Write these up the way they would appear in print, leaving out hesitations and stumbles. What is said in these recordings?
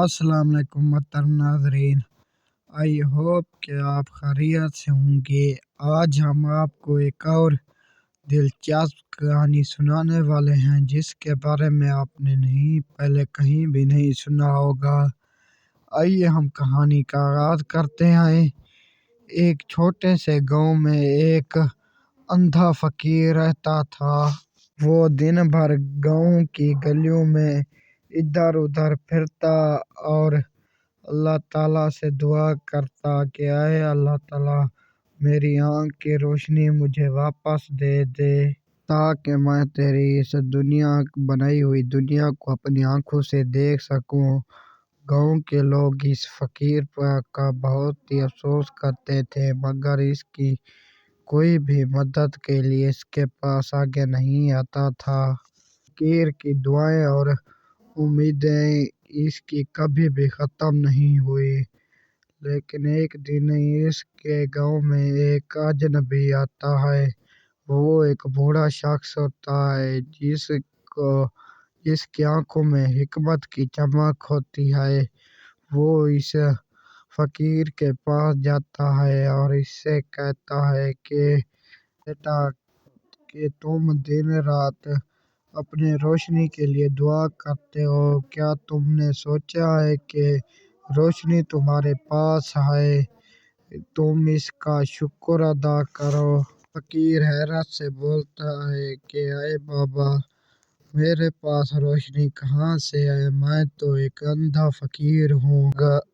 अस्सलाम वालेकुम मोहतरम नाज़रीन। आई होप कि आप खैरियत से होंगे। आज हम आपको एक और दिलचस्प कहानी सुनाने वाले हैं जिसके बारे में आपने नहीं पहले कहीं भी नहीं सुना होगा। आइए हम कहानी का आगाज़ करते हैं। एक छोटे से गांव में एक अंधा फकीर रहता था। वो दिन भर गांव की गलियों में इधर उधर फिरता और अल्लाह ताला से दुआ करता कि आए अल्लाह ताला मेरी आँख की रोशनी मुझे वापस दे दे ताकि मैं तेरी इस दुनिया बनाई हुई दुनिया को अपनी आंखों से देख सकूं। गांव के लोग इस फकीर का बहुत ही अफसोस करते थे मगर इसकी कोई भी मदद के लिए इसके पास आगे नहीं आता था। फकीर की दुआएं और उम्मीदें इसकी कभी भी ख़त्म नहीं हुई। लेकिन एक दिन इसके गांव में एक अजनबी आता है। वो एक बूढ़ा शख्स होता है जिसकी आंखों में हिकमत की चमक होती है। वो इस फकीर के पास जाता है और इससे कहता है कि बेटा कि तुम दिन रात अपने रोशनी के लिए दुआ करते हो, क्या तुमने सोचा है कि रोशनी तुम्हारे पास है, तुम इसका शुक्र अदा करो। फकीर हैरत से बोलता है कि अरे बाबा, मेरे पास रोशनी कहाँ से है, मैं तो एक अंधा फकीर हूँ।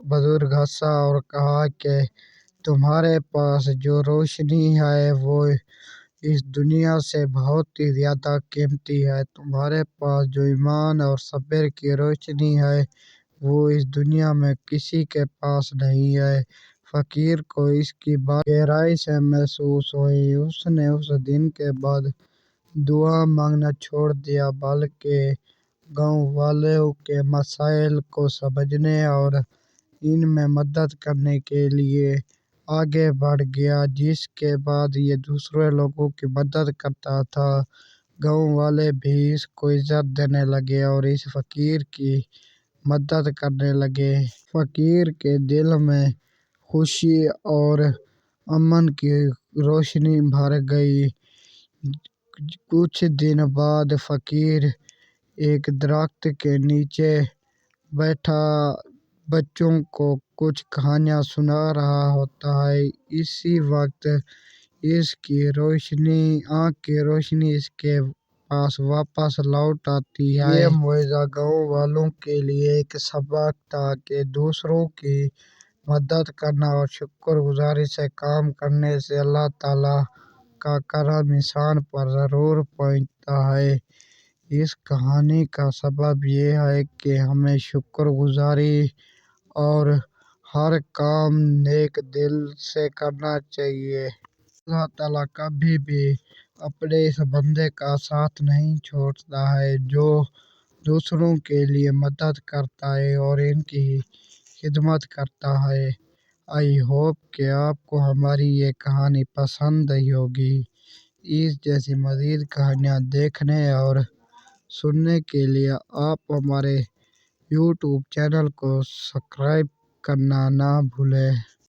बुजुर्ग हंसा और कहा कि तुम्हारे पास जो रोशनी है वो इस दुनिया से बहुत ही ज़्यादा कीमती है। तुम्हारे पास जो ईमान और सब्र की रोशनी है वो इस दुनिया में किसी के पास नहीं है। फकीर को इसकी बात गहराई से महसूस हुई। उसने उस दिन के बाद दुआ मांगना छोड़ दिया बल्कि गांव वालों के मसाइल को समझने और इनमें मदद करने के लिए आगे बढ़ गया, जिसके बाद ये दूसरे लोगों की मदद करता था। गांव वाले भी इसको इज्जत देने लगे और इस फकीर की मदद करने लगे। फकीर के दिल में खुशी और अमन की रोशनी भर गई। कुछ दिन बाद फकीर एक दरख्त के नीचे बैठा बच्चों को कुछ कहानियां सुना रहा होता है। इसी वक्त इसकी आँख की रोशनी इसके पास वापस लौट आती है। ये मुआवजा गाँव वालों के लिए एक सबक था कि दूसरों की मदद करना और शुक्रगुजारी से काम करने से अल्लाह ताला का करम इंसान पर ज़रूर पहुँचता है। इस कहानी का सबक ये है कि हमें शुक्रगुजारी और हर काम नेक दिल से करना चाहिए। अल्लाह ताला कभी भी अपने इस बंदे का साथ नहीं छोड़ता है जो दूसरों के लिए मदद करता है और इनकी खिदमत करता है। आई होप कि आपको हमारी ये कहानी पसंद आई होगी। इस जैसी मज़ीद कहानियाँ देखने और सुनने के लिए आप हमारे यूट्यूब चैनल को सब्सक्राइब करना ना भूलें।